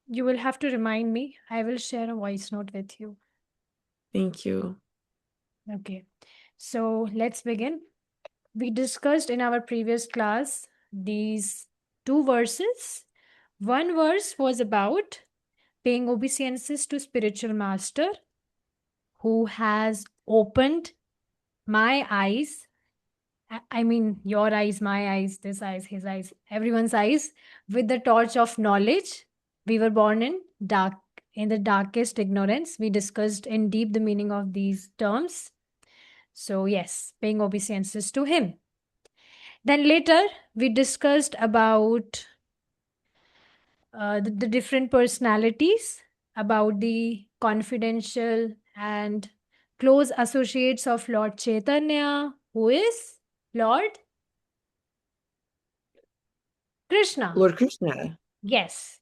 You will have to remind me. I will share a voice note with you. Thank you. Okay. So let's begin. We discussed in our previous class these two verses. One verse was about paying obeisances to spiritual master who has opened my eyes. I mean, your eyes, my eyes, this eyes, his eyes, everyone's eyes with the torch of knowledge. We were born in the darkest ignorance. We discussed in deep the meaning of these terms. So, yes, paying obeisances to him. Then later, we discussed about the different personalities, about the confidential and close associates of Lord Chaitanya, who is Lord Krishna. Lord Krishna. Yes.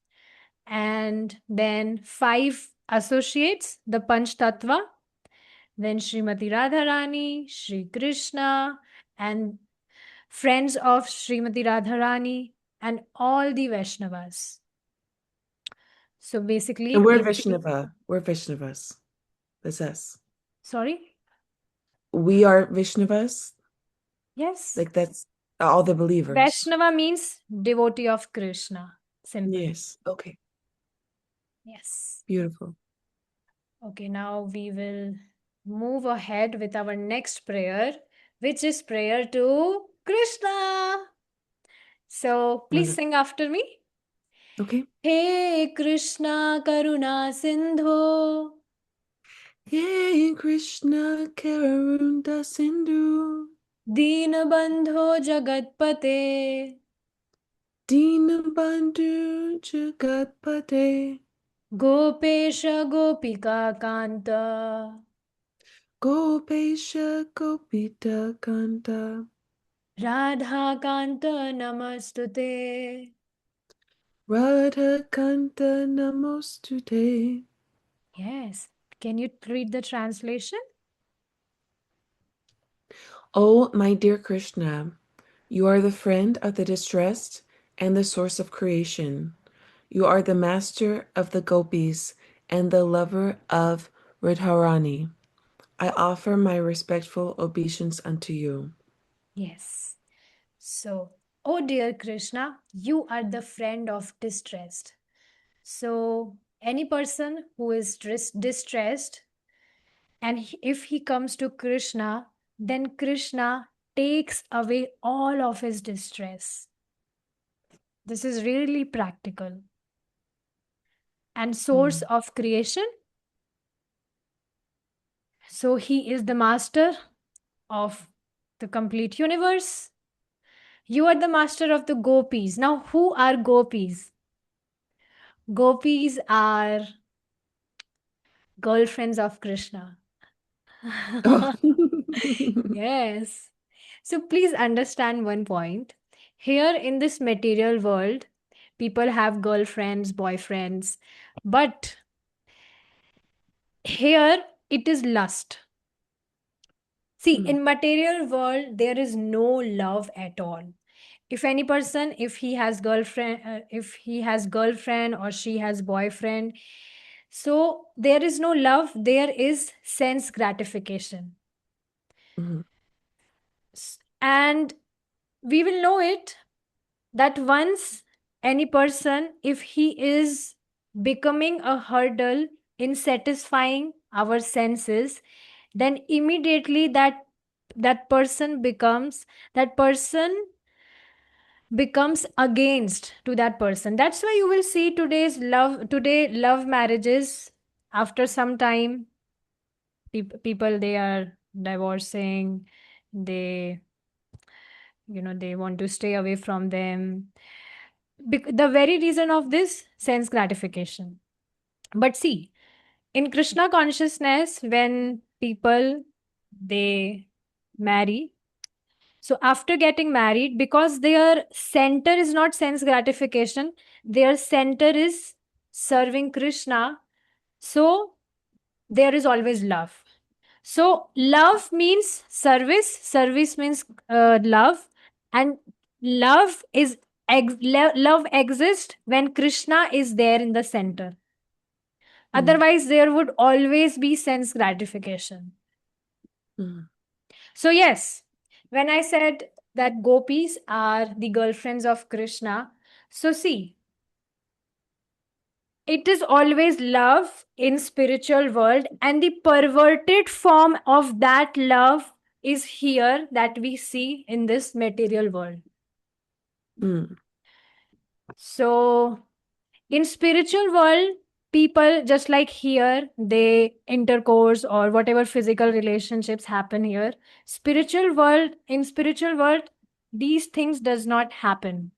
And then 5 associates, the Panch Tattva, then Srimati Radharani, Sri Krishna, and friends of Srimati Radharani, and all the Vaishnavas. So basically, And we're people. Vaishnava. We're Vaishnavas. That's us. Sorry? We are Vaishnavas. Yes. Like that's all the believers. Vaishnava means devotee of Krishna. Simple. Yes. Okay. Yes. Beautiful. Okay, now we will move ahead with our next prayer, which is prayer to Krishna. So please Wonderful. sing after me. Okay. Hey Krishna Karuna Sindhu Hey Krishna Karunta Sindhu Deenabandho Jagatpate Dinabandhu Jagatpate Gopesha Gopika Kanta Gopesha Gopita Kanta Radha Kanta Namastute. Radha Kanta Namostute. Yes. Can you read the translation? Oh, my dear Krishna, you are the friend of the distressed and the source of creation. You are the master of the gopis and the lover of Radharani. I offer my respectful obeisance unto you. Yes. So, oh dear Krishna, you are the friend of distressed. So, any person who is distressed, and if he comes to Krishna, then Krishna takes away all of his distress. This is really practical. And source Mm. of creation. So, he is the master of the complete universe. You are the master of the gopis. Now, who are gopis? Gopis are girlfriends of Krishna. Oh. Yes. So please understand one point. Here in this material world, people have girlfriends, boyfriends, but here it is lust. See, Mm. in material world, there is no love at all. If any person, if he has girlfriend or she has boyfriend, so there is no love, there is sense gratification. Mhm. And we will know it that once any person, if he is becoming a hurdle in satisfying our senses, then immediately that person becomes against to that person. That's why you will see today love marriages. After some time, people, they are divorcing. They, they want to stay away from them. The very reason of this sense gratification. But see, in Krishna consciousness, when people, they marry, so after getting married, because their center is not sense gratification, their center is serving Krishna, so there is always love. So love means service, service means love, and love is love exists when Krishna is there in the center. Mm. Otherwise, there would always be sense gratification. Mm. So, yes, when I said that gopis are the girlfriends of Krishna, so see, it is always love in spiritual world, and the perverted form of that love is here that we see in this material world. Mm. So in spiritual world, people just like here, they intercourse or whatever physical relationships happen here. Spiritual world, these things does not happen.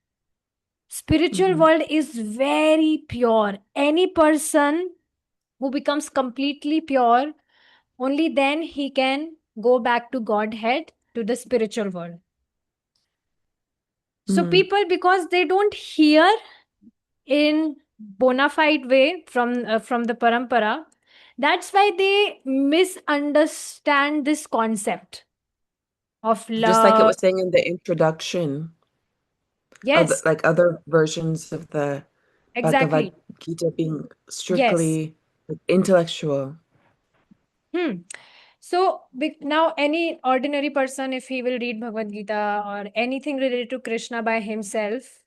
Spiritual Mhm. world is very pure. Any person who becomes completely pure, only then he can go back to Godhead, to the spiritual world. So Mm. people, because they don't hear in bona fide way from the parampara, that's why they misunderstand this concept of Just like it love. was saying in the introduction, Yes, like other versions of the Bhagavad exactly. Gita being Yes. strictly like, intellectual. Hmm. So now any ordinary person, if he will read Bhagavad Gita or anything related to Krishna by himself,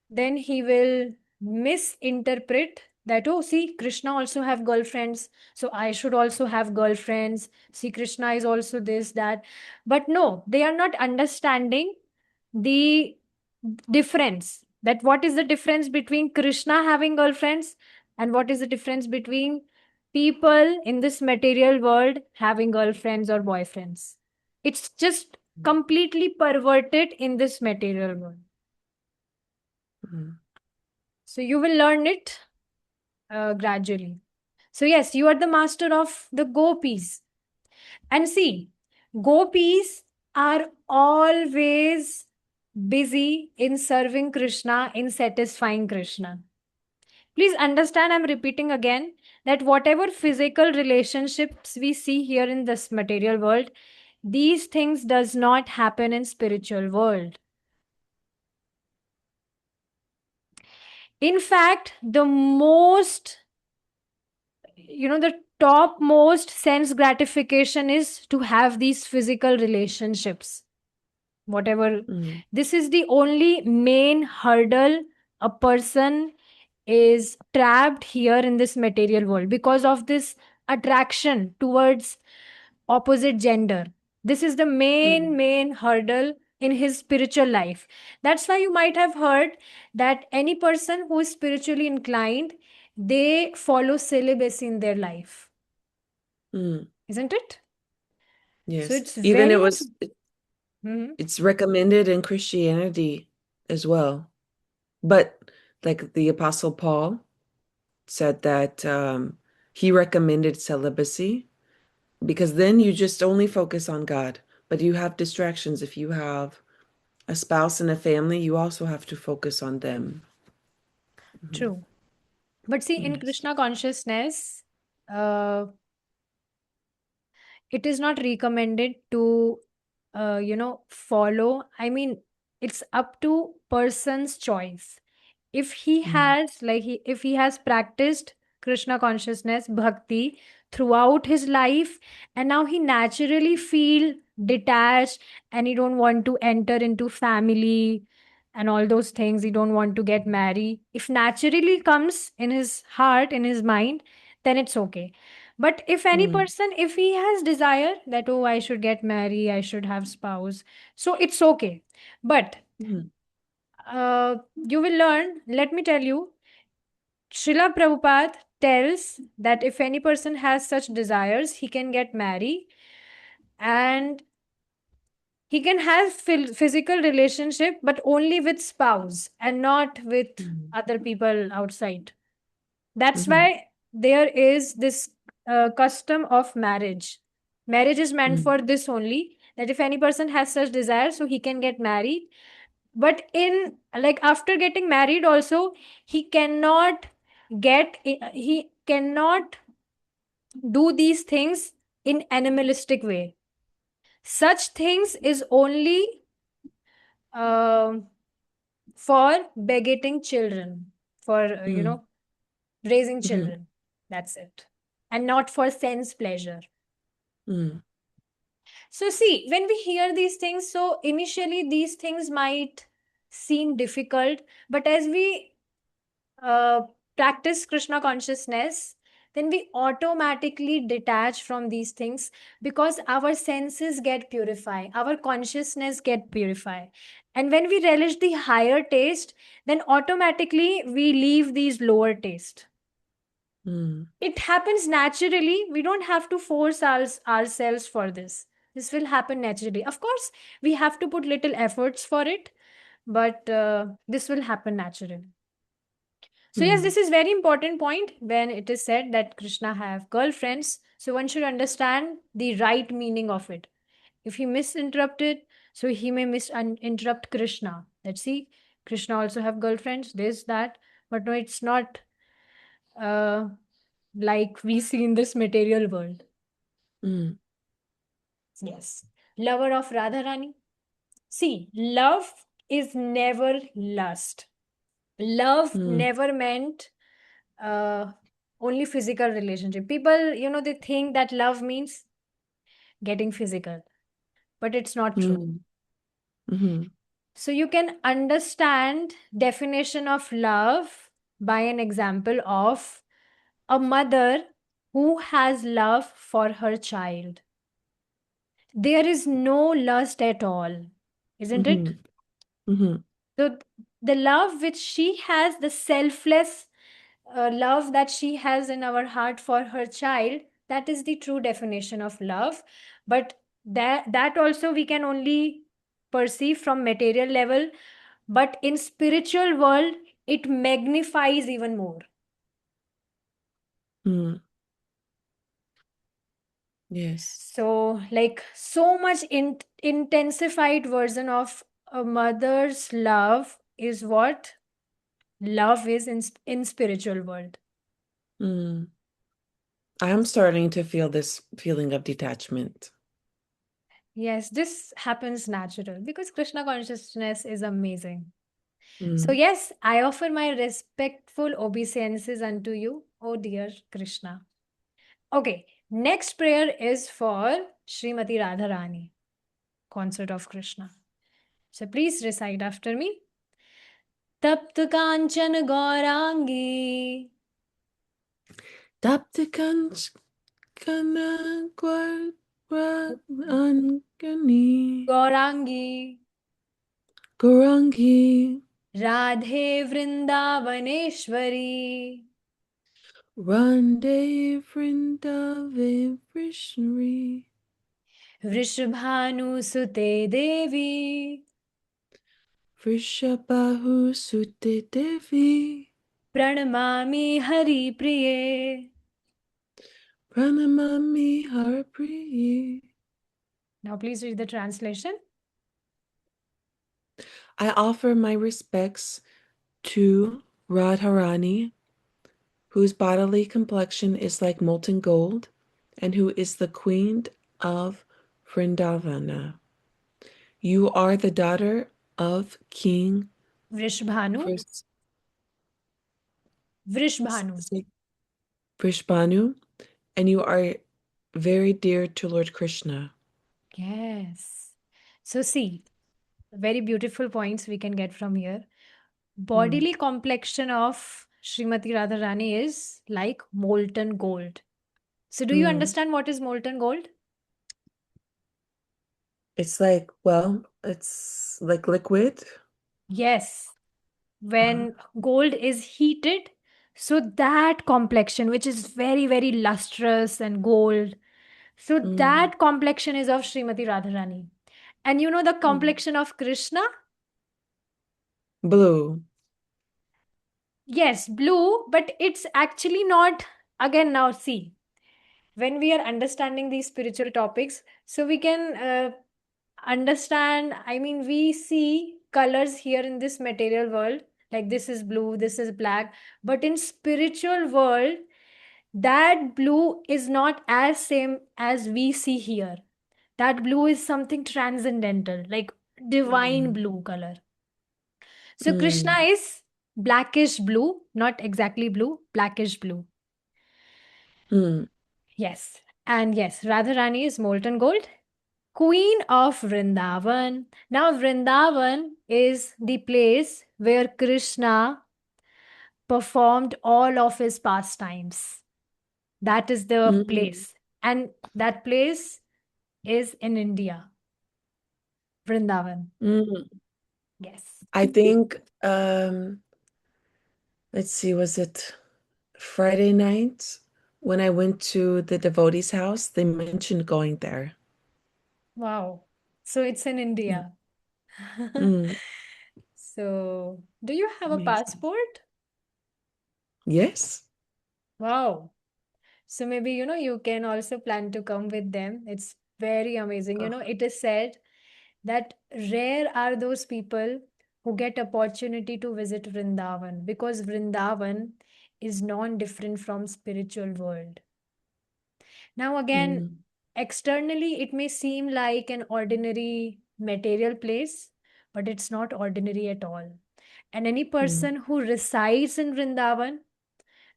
then he will misinterpret that, oh, see, Krishna also have girlfriends, so I should also have girlfriends. See, Krishna is also this, that. But no, they are not understanding the difference, that what is the difference between Krishna having girlfriends and what is the difference between people in this material world having girlfriends or boyfriends. It's just completely perverted in this material world. Mm. So you will learn it gradually. So, yes, you are the master of the gopis. And see, gopis are always busy in serving Krishna, in satisfying Krishna. Please understand, I'm repeating again that whatever physical relationships we see here in this material world, these things does not happen in spiritual world. In fact, the topmost sense gratification is to have these physical relationships. Whatever, Mm. this is the only main hurdle a person is trapped here in this material world because of this attraction towards opposite gender. This is the Mm. main hurdle in his spiritual life. That's why you might have heard that any person who is spiritually inclined, they follow celibacy in their life, Mm. isn't it? So Yes. it's Even very Mhm. it's recommended in Christianity as well. But like the Apostle Paul said that he recommended celibacy because then you just only focus on God. But you have distractions. If you have a spouse and a family, you also have to focus on them. Mhm. True. But see, in Yes. Krishna consciousness, uh, it is not recommended to follow. I mean, it's up to person's choice. If he Mm. has if he has practiced Krishna consciousness bhakti throughout his life, and now he naturally feel detached, and he don't want to enter into family and all those things, he don't want to get married, if naturally comes in his heart, in his mind, then it's okay. But if any Mm. person, if he has desire that, oh, I should get married, I should have spouse, so it's okay. But Mm. you will learn, let me tell you, Srila Prabhupada tells that if any person has such desires, he can get married and he can have physical relationship, but only with spouse and not with Mm. other people outside. That's Mhm. why there is this custom of marriage. Marriage is meant Mm. for this only, that if any person has such desire, so he can get married. But in like after getting married also, he cannot do these things in animalistic way. Such things is only um for begetting children, for, Mm, raising mhm, children. That's it. And not for sense pleasure. mm, So, see, when we hear these things, so initially these things might seem difficult, but as we uh, practice Krishna consciousness, then we automatically detach from these things because our senses get purified, our consciousness get purified. And when we relish the higher taste, then automatically we leave these lower taste. mm, It happens naturally. We don't have to force ourselves for this. This will happen naturally. Of course, we have to put little efforts for it, but this will happen naturally. So yes, mm, this is very important point when it is said that Krishna have girlfriends. So one should understand the right meaning of it. If he misinterpreted, so he may misinterrupt Krishna. Let's see, Krishna also have girlfriends, this, that, but no, it's not uh, like we see in this material world. mm, Yes. Lover of Radharani. See, love is never lust. Love mm, never meant uh, only physical relationship. People, they think that love means getting physical, but it's not true. mm, mhm, So you can understand definition of love by an example of a mother who has love for her child. There is no lust at all, isn't it? mhm, mhm, So the love which she has, the selfless love that she has in our heart for her child, that is the true definition of love. But that also we can only perceive from material level. But in spiritual world, it magnifies even more. mm. Yes. So, like so much intensified version of a mother's love is what love is in spiritual world. Mm. I'm starting to feel this feeling of detachment. Yes, this happens natural because Krishna consciousness is amazing. So Mm. yes, I offer my respectful obeisances unto you, oh dear Krishna. Okay, next prayer is for Srimati Radharani, consort of Krishna. So please recite after me. तप्त कांचन Gaurangi Tapte kana angani Gaurangi Gorangi Radhe Vrindavaneshwari Rande Vrindave Vrishri वृषभानुसुते देवी Vrishabahu Sute Devi प्रणमामि हरिप्रिये. Pranamami Haripriye. Now please read the translation. I offer my respects to Radharani, whose bodily complexion is like molten gold, and who is the queen of Vrindavana. You are the daughter of King Vrishbhanu. Vris- Vrishbhanu. Vrishbhanu, and you are very dear to Lord Krishna. Yes. So see, very beautiful points we can get from here. Mm, Bodily complexion of Srimati Radharani is like molten gold. So do you mm. understand what is molten gold? It's like, well, it's like liquid. Yes. Uh-huh. When gold is heated, so that complexion, which is very, very lustrous and gold, so Mm, that complexion is of Srimati Radharani. And you know the mm. complexion of Krishna? Blue. Yes, blue, but it's actually not. Again, now see, when we are understanding these spiritual topics, so we can understand. I mean, we see colors here in this material world, like this is blue, this is black, but in spiritual world, that blue is not as same as we see here. That blue is something transcendental, like divine Mm, blue color. So Krishna Mm, is blackish blue, not exactly blue, blackish blue. mm, Yes. And yes, Radharani is molten gold, Queen of Vrindavan. Now, Vrindavan is the place where Krishna performed all of his pastimes. That is the mm, place. And that place is in India, Vrindavan. mm. Yes. I think, let's see, was it Friday night when I went to the devotee's house? They mentioned going there. Wow. So it's in Mm, India. mm, So, do you have a amazing. passport? Yes. Wow. So maybe, you can also plan to come with them. It's very amazing. Oh, It is said that rare are those people who get opportunity to visit Vrindavan because Vrindavan is non-different from spiritual world. Now again, mm, externally it may seem like an ordinary material place, but it's not ordinary at all. And any mm, person who resides in Vrindavan,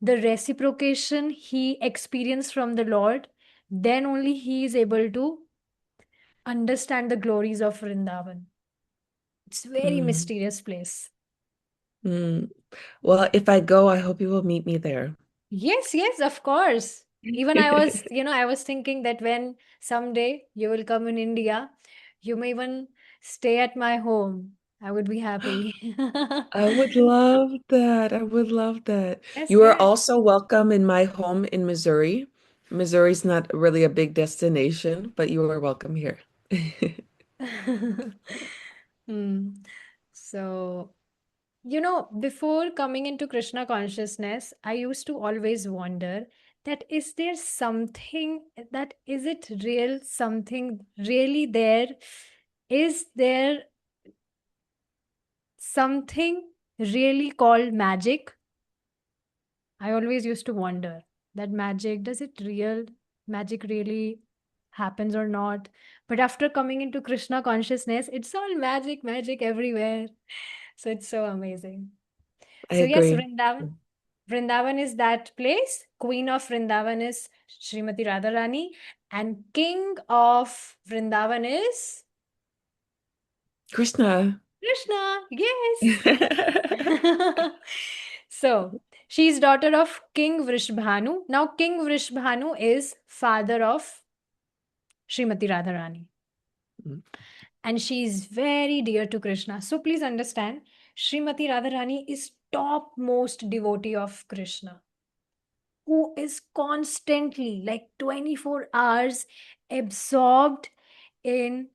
the reciprocation he experienced from the Lord, then only he is able to understand the glories of Vrindavan. It's a very mm, mysterious place. mm. Well, if I go, I hope you will meet me there. Yes, yes, of course. Even I was thinking that when someday you will come in India, you may even stay at my home. I would be happy. I would love that. I would love that. Yes, You are yes. also welcome in my home in Missouri. Missouri's not really a big destination, but you are welcome here. Hmm. So, before coming into Krishna consciousness, I used to always wonder that is there something that is it real, something really there? Is there something really called magic? I always used to wonder that magic, does it real? Magic really happens or not? But after coming into Krishna consciousness, it's all magic, magic everywhere. So it's so amazing. I So yes, agree. Vrindavan. Vrindavan is that place. Queen of Vrindavan is Srimati Radharani, and King of Vrindavan is Krishna. Krishna. Yes. So she's daughter of King Vrishbhanu. Now King Vrishbhanu is father of Srimati Radharani, and she is very dear to Krishna. So please understand, Srimati Radharani is topmost devotee of Krishna, who is constantly, like 24 hours, absorbed in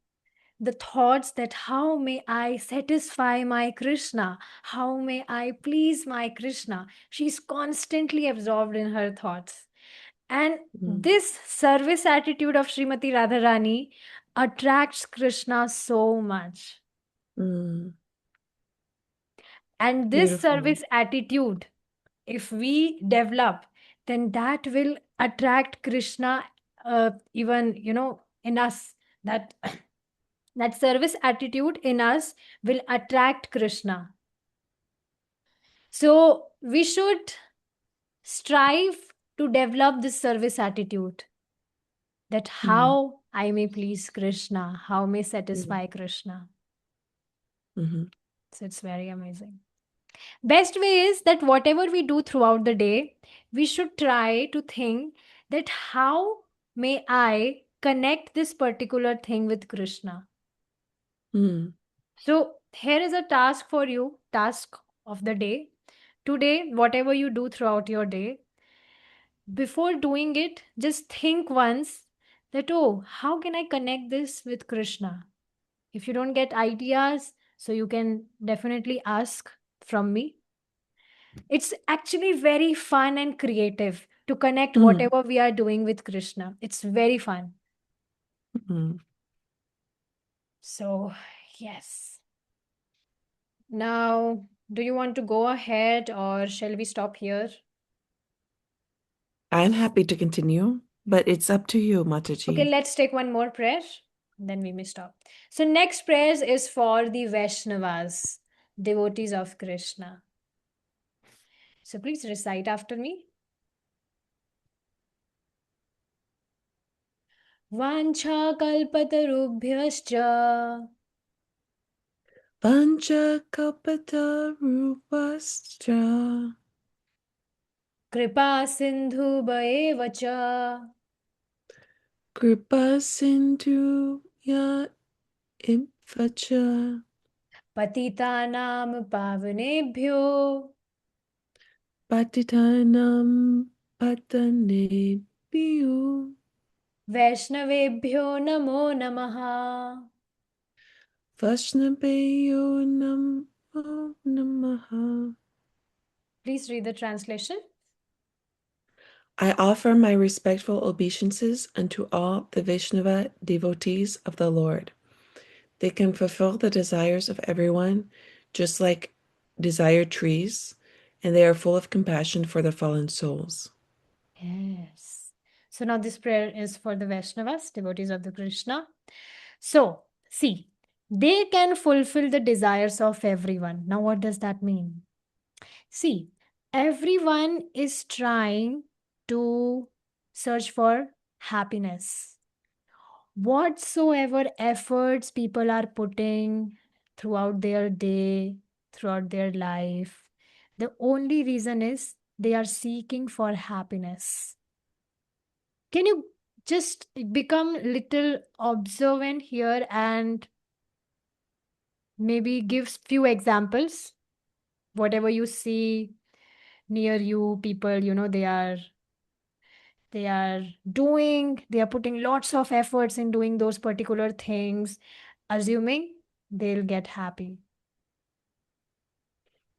the thoughts that how may I satisfy my Krishna? How may I please my Krishna? She's constantly absorbed in her thoughts. And Mm, this service attitude of Srimati Radharani attracts Krishna so much. mm, And this beautiful. service attitude, if we develop, then that will attract Krishna, even in us. That that service attitude in us will attract Krishna. So we should strive to develop this service attitude, that Mm, how I may please Krishna, how may mm, satisfy Krishna. mhm, So it's very amazing. Best way is that whatever we do throughout the day, we should try to think that how may I connect this particular thing with Krishna. mm, So here is a task for you, task of the day. Today, whatever you do throughout your day, before doing it, just think once that, oh, how can I connect this with Krishna? If you don't get ideas, so you can definitely ask from me. It's actually very fun and creative to connect mm, whatever we are doing with Krishna. It's very fun. mm. So, yes. Now, do you want to go ahead or shall we stop here? I'm happy to continue, but it's up to you, Okay, Mataji. let's take one more prayer. Then we may stop. So, next prayers is for the Vaishnavas. devotees of Krishna. So please recite after me. Vanchakalpatarubhyascha Panchakalpatarubhascha kripa sindhubhayeva cha Kripa Sindhuya Ivacha patitanam pavanebhyo Patitanam Patanebhyo vaishnavebhyo namo namaha. Vaishnaveyo Namo Namaha. Please read the translation. I offer my respectful obeisances unto all the Vaishnava devotees of the Lord. They can fulfill the desires of everyone, just like desired trees, and they are full of compassion for the fallen souls. Yes. So now this prayer is for the Vaishnavas, devotees of the Krishna. So, see, they can fulfill the desires of everyone. Now, what does that mean? See, everyone is trying to search for happiness. Whatsoever efforts people are putting throughout their day, throughout their life, the only reason is they are seeking for happiness. Can you just become little observant here and maybe give few examples? Whatever you see near you, people, they are putting lots of efforts in doing those particular things, assuming they'll get happy.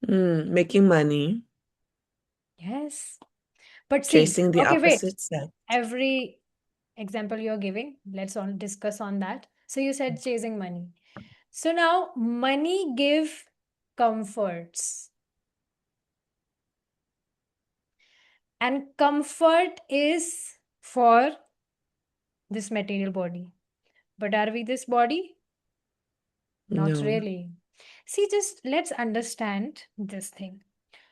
Making money, Yes. But see, chasing the okay, wait. opposite sex. Every example you're giving, let's on discuss on that. So you said chasing money. So now money give comforts. And comfort is for this material body. But are we this body? Not No. really. See, just let's understand this thing.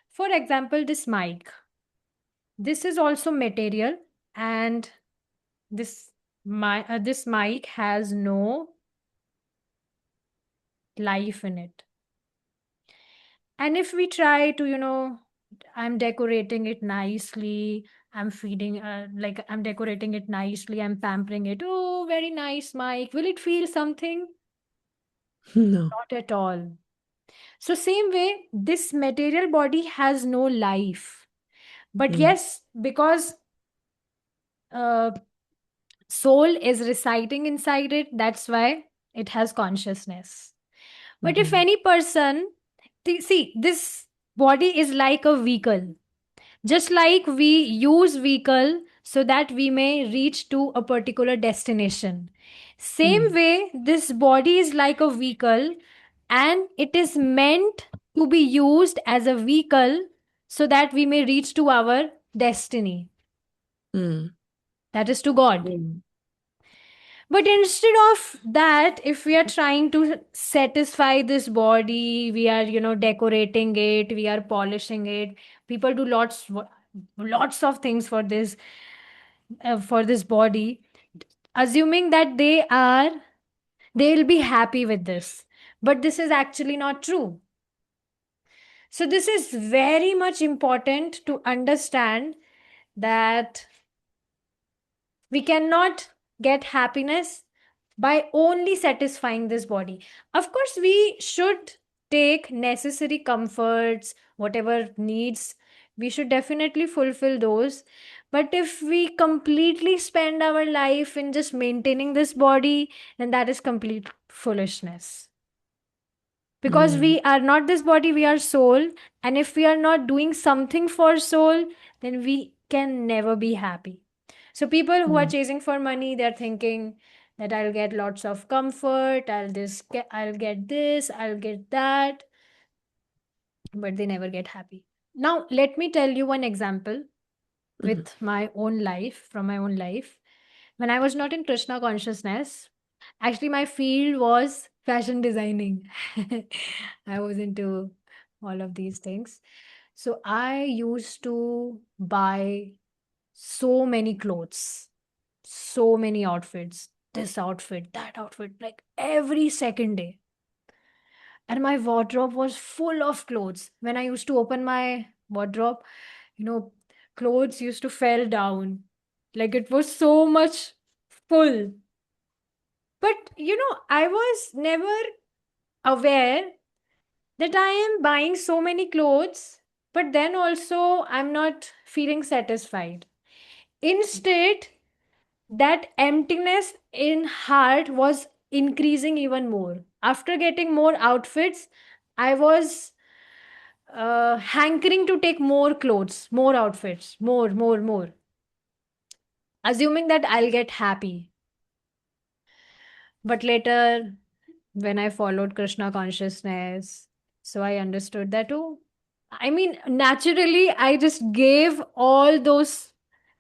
For example, this mic. This is also material, and this mic has no life in it. And if we try to, I'm decorating it nicely, I'm decorating it nicely, I'm pampering it. Oh, very nice mic. Will it feel something? No. Not at all. So, same way, this material body has no life. But Mm, yes, because uh, soul is residing inside it, that's why it has consciousness. But if mhm, any person, see, this body is like a vehicle. Just like we use vehicle so that we may reach to a particular destination. Same mm, way, this body is like a vehicle and it is meant to be used as a vehicle so that we may reach to our destiny. mm, That is to God. mm, But instead of that, if we are trying to satisfy this body, we are, decorating it, we are polishing it. People do lots of things for this body, assuming that they'll be happy with this. But this is actually not true. So this is very much important to understand that we cannot get happiness by only satisfying this body. Of course, we should take necessary comforts, whatever needs, we should definitely fulfill those. But if we completely spend our life in just maintaining this body, then that is complete foolishness. Because mm, we are not this body, we are soul. And if we are not doing something for soul, then we can never be happy. So people who are mm, chasing for money, they're thinking that I'll get lots of comfort, I'll get this, I'll get that, but they never get happy. Now let me tell you one example mhm, with my own life, from my own life. When I was not in Krishna consciousness, actually my field was fashion designing. I was into all of these things. So I used to buy so many clothes, so many outfits, this outfit, that outfit, like every second day. And my wardrobe was full of clothes. When I used to open my wardrobe, you know, clothes used to fell down. Like it was so much full. But I was never aware that I am buying so many clothes, but then also I'm not feeling satisfied. Instead, that emptiness in heart was increasing even more. After getting more outfits, I was hankering to take more clothes, more outfits, more, assuming that I'll get happy. But later, when I followed Krishna consciousness, so I understood that, oh, I mean, naturally, I just gave all those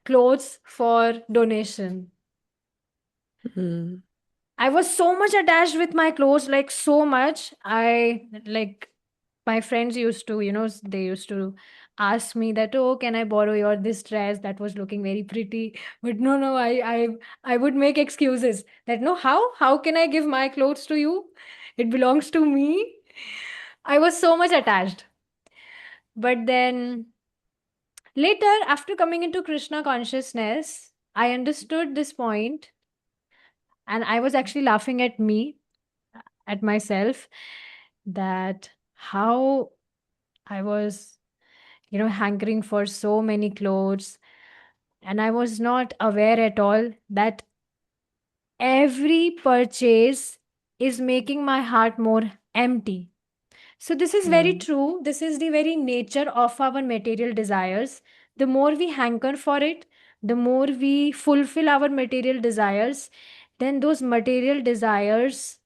clothes for donation. Mm. I was so much attached with my clothes, like so much. I like my friends used to, they used to ask me that, oh, can I borrow your this dress that was looking very pretty? But no, I would make excuses that no, how can I give my clothes to you? It belongs to me. I was so much attached. But then later, after coming into Krishna consciousness, I understood this point, and I was actually laughing at me, at myself, that how I was, hankering for so many clothes. And I was not aware at all that every purchase is making my heart more empty. So, this is very Mm. true. This is the very nature of our material desires. The more we hanker for it, the more we fulfill our material desires, then those material desires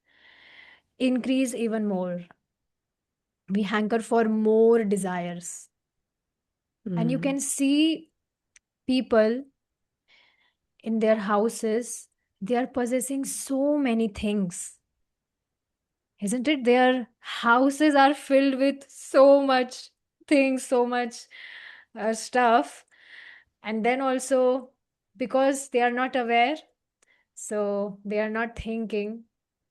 increase even more. We hanker for more desires. And you Mm. can see people in their houses, they are possessing so many things, isn't it? Their houses are filled with so much things, so much stuff. And then also, because they are not aware, so they are not thinking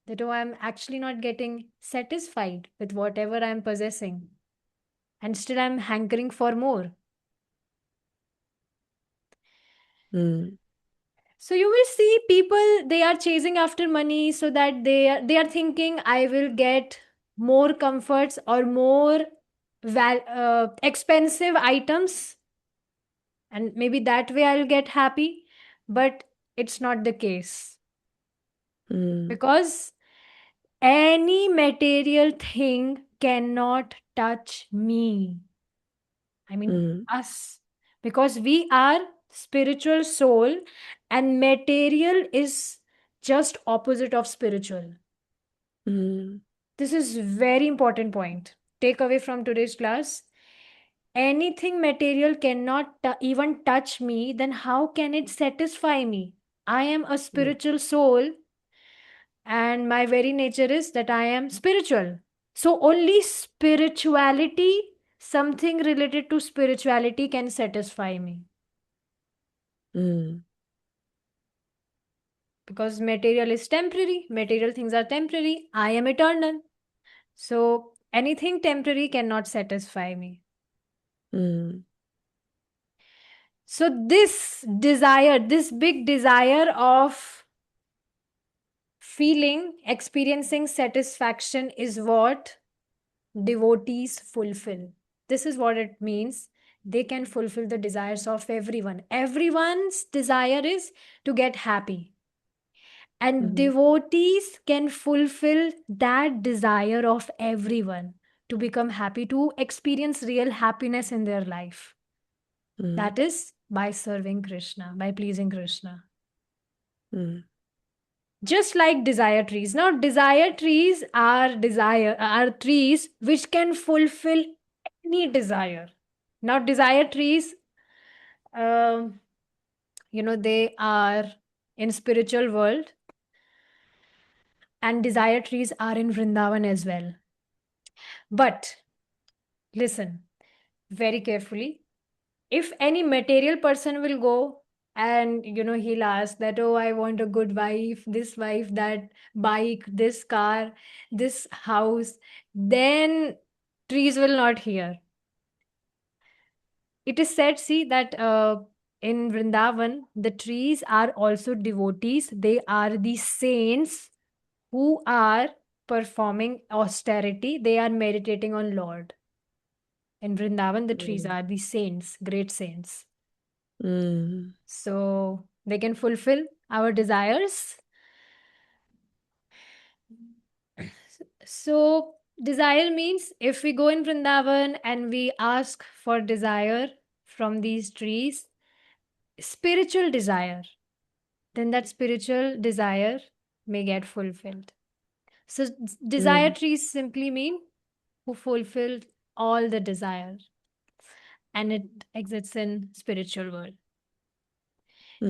that, oh, I'm actually not getting satisfied with whatever I'm possessing. And still, I'm hankering for more. Mm. So you will see people, they are chasing after money so that they are thinking I will get more comforts or more expensive items, and maybe that way I'll get happy. But it's not the case, Mm. because any material thing cannot touch me. I mean, Mm. us, because we are spiritual soul, and material is just opposite of spiritual. Mm. This is very important point. Take away from today's class. Anything material cannot even touch me, then how can it satisfy me? I am a Mm. spiritual soul, and my very nature is that I am spiritual. So only spirituality, something related to spirituality can satisfy me, Mm. because material is temporary, material things are temporary, I am eternal. So anything temporary cannot satisfy me. Mm. So this desire, this big desire of feeling, experiencing satisfaction is what devotees fulfill. This is what it means. They can fulfill the desires of everyone. Everyone's desire is to get happy. And Mm. devotees can fulfill that desire of everyone to become happy, to experience real happiness in their life. Mm. That is by serving Krishna, by pleasing Krishna. Mm. Just like desire trees. Now, desire trees are trees which can fulfill any desire. Now, desire trees, um, they are in spiritual world, and desire trees are in Vrindavan as well. But listen very carefully. If any material person will go and he'll ask that, oh, I want a good wife, that bike, this car, this house, then trees will not hear. It is said, see, that in Vrindavan, the trees are also devotees. They are the saints who are performing austerity. They are meditating on Lord. In Vrindavan, the trees Mm. are the saints, great saints. Mm. So they can fulfill our desires. So desire means if we go in Vrindavan and we ask for desire from these trees, spiritual desire, then that spiritual desire may get fulfilled. So desire Mm. trees simply mean who fulfill all the desire, and it exists in spiritual world.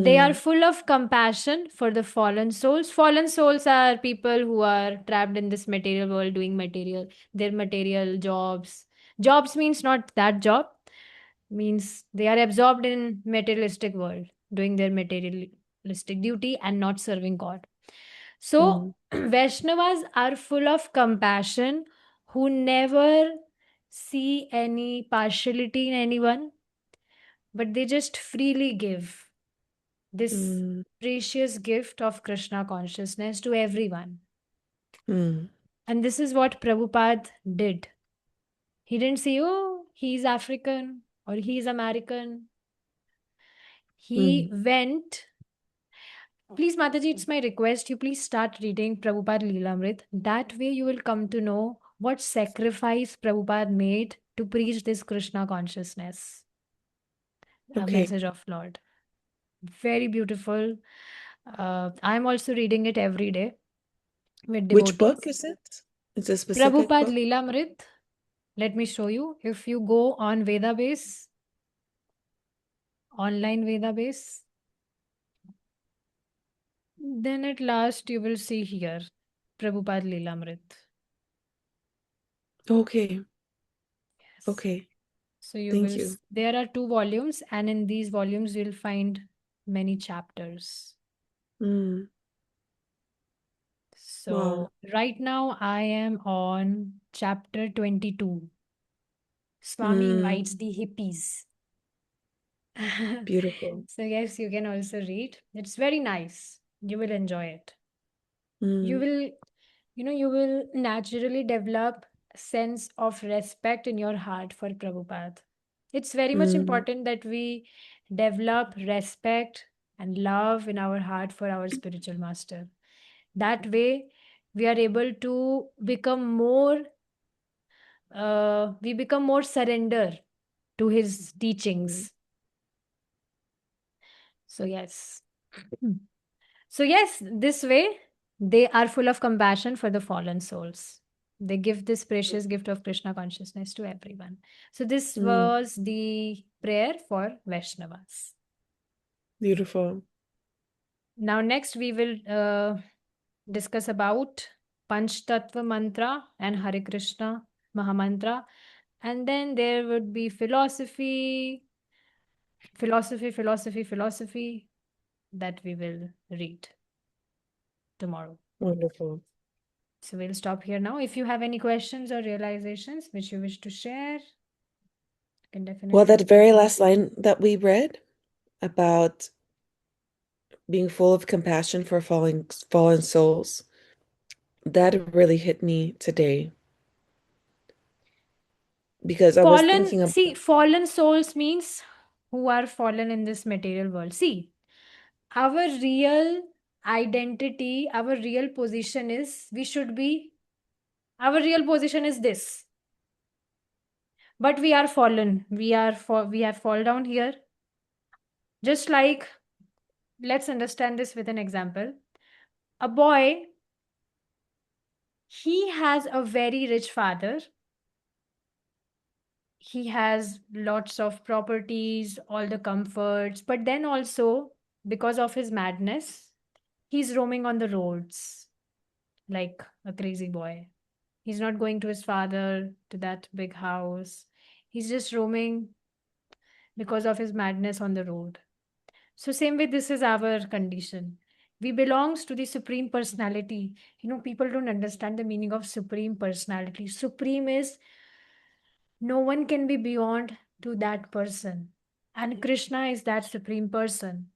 They are Mm. full of compassion for the fallen souls. Fallen souls are people who are trapped in this material world doing their material jobs. Jobs means not that job, means they are absorbed in materialistic world, doing their materialistic duty and not serving God. So Mm. Vaishnavas are full of compassion, who never see any partiality in anyone, but they just freely give this Mm. precious gift of Krishna consciousness to everyone. Mm. And this is what Prabhupada did. He didn't say, oh, he's African or he's American. He Mm. went. Please, Mataji, it's my request. You please start reading Prabhupada Leelamrit. That way, you will come to know what sacrifice Prabhupada made to preach this Krishna consciousness, a Okay. message of Lord. Very beautiful. I'm also reading it every day with Which book devotees. is it? It's a specific Prabhupada book? Leelamrit. Let me show you. If you go on Vedabase, online Vedabase, then at last you will see here Prabhupada Leelamrit. Okay. Yes. Okay. So you Thank will, you. there are 2 volumes, and in these volumes you'll find many chapters. Mm. Wow. So right now I am on chapter 22. Swami Mm. invites the hippies. Beautiful. So yes, you can also read. It's very nice. You will enjoy it. You Mm. will, you will naturally develop a sense of respect in your heart for Prabhupada. It's very much Mm. important that we develop respect and love in our heart for our spiritual master. That way, we are able to become more, we become more surrender to his Mm. teachings. So yes. So, yes, this way they are full of compassion for the fallen souls. They give this precious gift of Krishna consciousness to everyone. So, this Mm. was the prayer for Vaishnavas. Beautiful. Now, next we will discuss about Panch Tattva Mantra and Hare Krishna Mahamantra. And then there would be philosophy that we will read tomorrow. Wonderful. So we'll stop here now. If you have any questions or realizations which you wish to share, you can Well, definitely. that very last line that we read about being full of compassion for fallen souls, that really hit me today because I was Fallen, thinking about, see, fallen souls means who are fallen in this material world. See, our real identity, our real position is we should be, our real position is this. But we are fallen. We have fall down here. Just like, let's understand this with an example. A boy, he has a very rich father. He has lots of properties, all the comforts, but then also, because of his madness, he's roaming on the roads. like a crazy boy. He's not going to his father, to that big house. He's just roaming because of his madness on the road. So same way, this is our condition. We belongs to the supreme personality. People don't understand the meaning of supreme personality. Supreme is no one can be beyond to that person. And Krishna is that supreme person.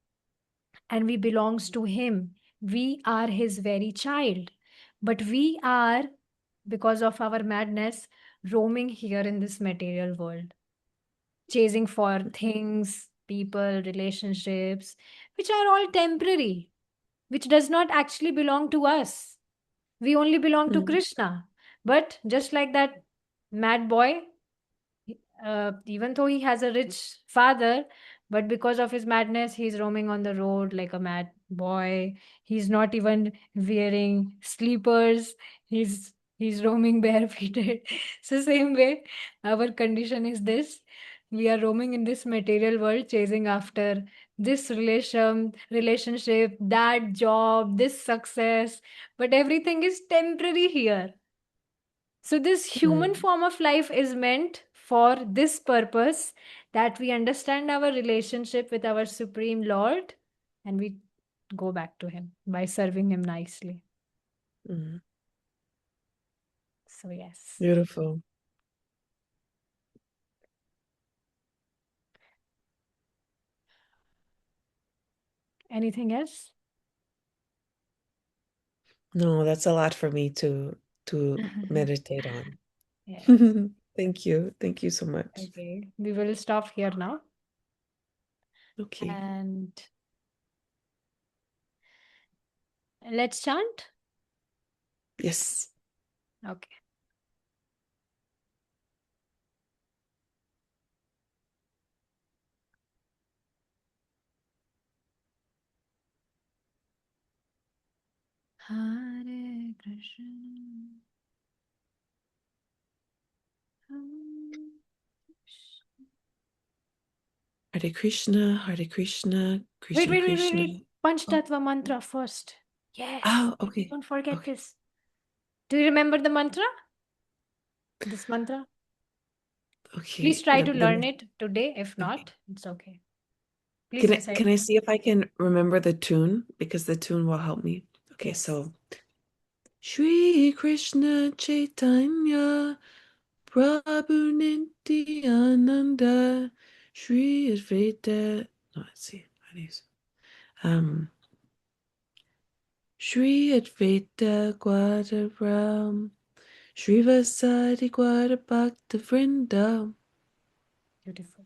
And we belongs to him. We are his very child. But we are, because of our madness, roaming here in this material world, chasing for things, people, relationships, which are all temporary, which does not actually belong to us. We only belong to Mm, Krishna. But just like that mad boy, even though he has a rich father, but because of his madness, he's roaming on the road like a mad boy. He's not even wearing sleepers. He's roaming barefooted. So same way, our condition is this. We are roaming in this material world, chasing after this relationship, that job, this success, but everything is temporary here. So, this human mm, form of life is meant for this purpose, that we understand our relationship with our Supreme Lord and we go back to Him by serving Him nicely. mm. So, yes. Beautiful. Anything else? No, that's a lot for me to meditate on. Yes. Thank you. Thank you so much. Okay. We will stop here now Okay. and let's chant. Yes. Okay. Hare Krishna. Hare Hare Krishna, Hare Krishna, Wait, Krishna wait, wait, wait, Krishna. wait. Oh, Panchtattva mantra first. Yes. oh, okay. Don't forget Okay. this. Do you remember the mantra? This mantra? Please Okay. try to Let learn me it today. If okay. not, it's okay. Please Can recite. I see if I can remember the tune? Because the tune will help me. Okay, Yes. so Shri Krishna Chaitanya Prabhu Nityananda Shri Advaita. No, let's see. How do you say? Um Shri Advaita Gwadabram Srivasadi Gwadabhakta Vrinda. Beautiful.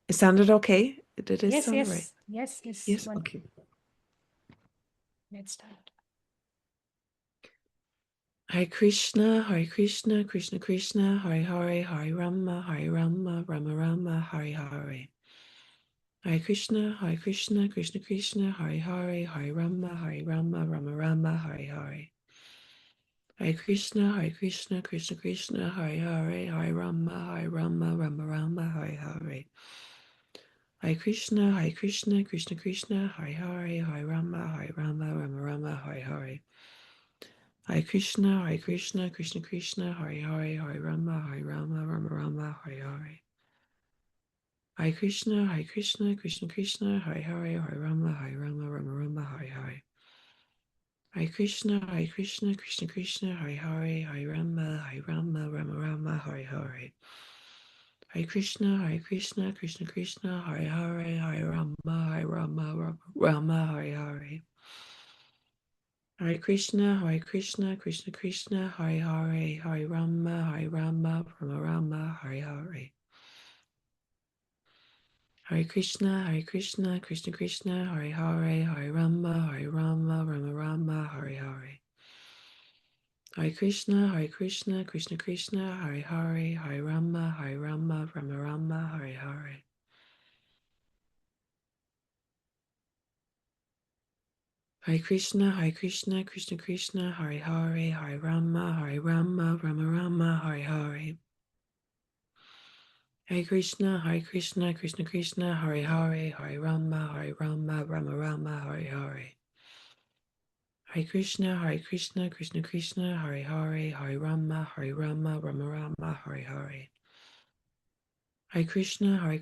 It sounded okay? Did it Yes, sound right? yes, yes, yes. Yes, One. okay. Let's start. Hare Krishna, Hare Krishna, Krishna Krishna, Hare Hare, Hare Rama, Hare Rama, Rama Rama, Hare Hare. Hare Krishna, Hare Krishna, Krishna Krishna, Hare Hare, Hare Rama, Hare Rama, Rama Rama, Hare Hare. Hare Krishna, Hare Krishna, Krishna Krishna, Hare Hare, Hare Rama, Hare Rama, Rama Rama, Hare Hare. Hare Krishna, Hare Krishna, Krishna Krishna, Hare Hare, Hare Rama, Hare Rama, Rama Rama, Hare Hare. Hare Krishna, Hare Krishna, Krishna Krishna, Hare Hare, Hare Rama, Hare Rama, Rama Rama, Hare Hare. Hare Krishna, Hare Krishna, Krishna Krishna, Hare Hare, Hare Rama, Hare Rama, Rama Rama, Hare Hare. Hare Krishna, Hare Krishna, Krishna Krishna, Hare Hare, Hare Rama, Hare Rama, Rama Rama, Hare Hare. Hare Krishna, Hare Krishna, Krishna Krishna, Hare Hare, Hare Rama, Hare Rama, Rama, Hare Hare. Hare Krishna, Hare Krishna, Krishna Krishna, Hare Hare, Hare Rama, Hare Rama, Rama Rama, Hare Hare. Hare Krishna, Hare Krishna, Krishna Krishna, Hare Hare, Hare Rama, Hare Rama, Rama Rama, Hare Hare. Hare Krishna, Hare Krishna, Krishna Krishna, Hare Hare, Hare Rama, Hare Rama, Rama Rama, Hare Hare. Hare Krishna, Hare Krishna, Krishna Krishna, Hare Hare, Hare Rama, Hare Rama, Rama Rama, Hare Hare. Hare Krishna, Hare Krishna, Krishna Krishna, Hare Hare, Hare Rama, Hare Rama, Rama Rama, Hare Hare. Hare Krishna, Krishna Krishna, Hare Hare, Hare Rama, Rama Rama, Hare Hare. Hare Krishna,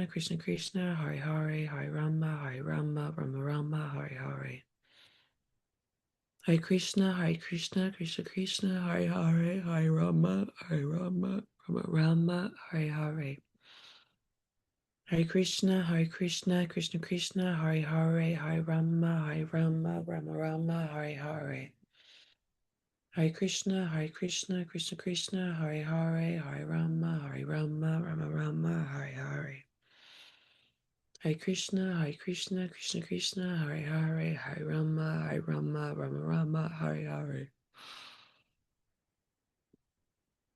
Krishna Krishna, Hare Hare, Hare Rama, Rama Rama, Hare Hare. Hare Krishna, Krishna Krishna, Hare Hare, Hare Rama, Rama Rama, Hare Hare. Hare Krishna, Krishna Krishna, Hare Hare, Hare Rama, Rama Rama, Hare Hare. Hare Krishna, Krishna Krishna, Hare Hare, Hare Rama, Rama Rama, Hare Hare. Hare Krishna, Krishna Krishna, Hare Hare, Hare Rama, Rama Rama, Hare Hare.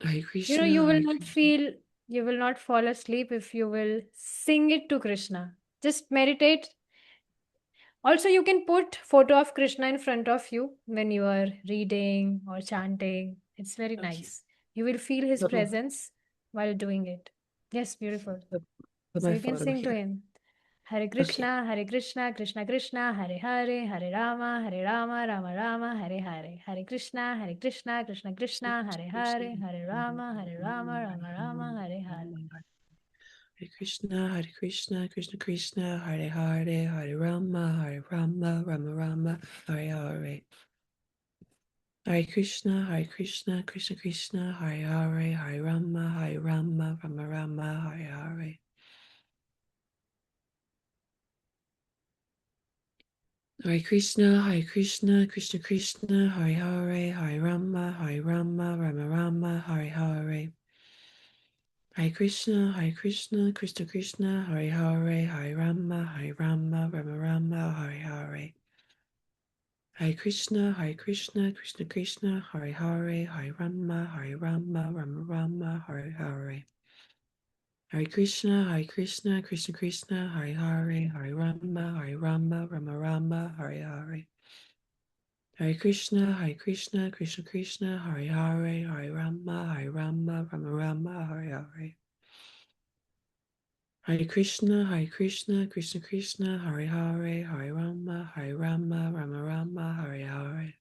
Hare You know, you Krishna, will Hare not Krishna. feel, you will not fall asleep if you will sing it to Krishna. Just meditate. Also, you can put photo of Krishna in front of you when you are reading or chanting. It's very Okay. nice. You will feel his Put my, presence while doing it. Yes, beautiful. put So my you can photo sing to here. him. Okay. Hare Krishna, Krishna Krishna, Hare Hare, Hare Rama, Rama Rama, Hare Hare. Hare Krishna, Krishna, Krishna Krishna, Hare Rama, Rama Rama, Hare Hare. Hare Krishna, Krishna Krishna, Hare Hare, Hare Rama, Rama Rama, Hare Hare. Hare Krishna, Krishna Krishna, Hare Hare, Hare Rama, Rama Rama, Hare Hare. Hare Krishna, Krishna Krishna, Hare Hare, Hare Rama, Rama Rama, Hare Hare. Hare Krishna, Krishna Krishna, Hare Hare, Hare Rama, Rama Rama, Hare Hare. Hare Krishna, Krishna Krishna, Hare Hare, Hare Rama, Rama Rama, Hare Hare. Hare Krishna, Krishna, Hare Hare, Hare Rama, Rama Hare Hare. Hare Krishna, Krishna Krishna, Hare Hare, Hare Rama, Rama Hare Hare. Hare Krishna, Krishna Krishna, Hare Hare, Hare Rama, Rama Hare Hare.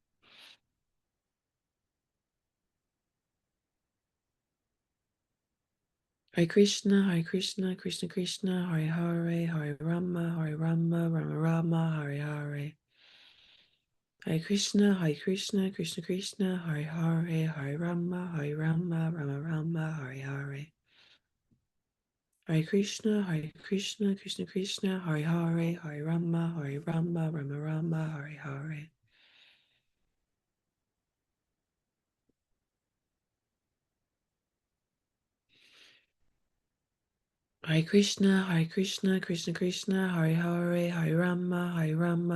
Hare Krishna, Krishna Krishna, Hare Hare, Hare Rama, Rama Hare Hare. Hare Krishna, Krishna Krishna, Hare Hare, Hare Rama, Rama Hare Hare. Hare Krishna, Krishna Krishna, Hare Hare, Hare Rama, Rama Hare Hare. Hare Krishna, Krishna Krishna, Hare Hare, Hare Rama, Rama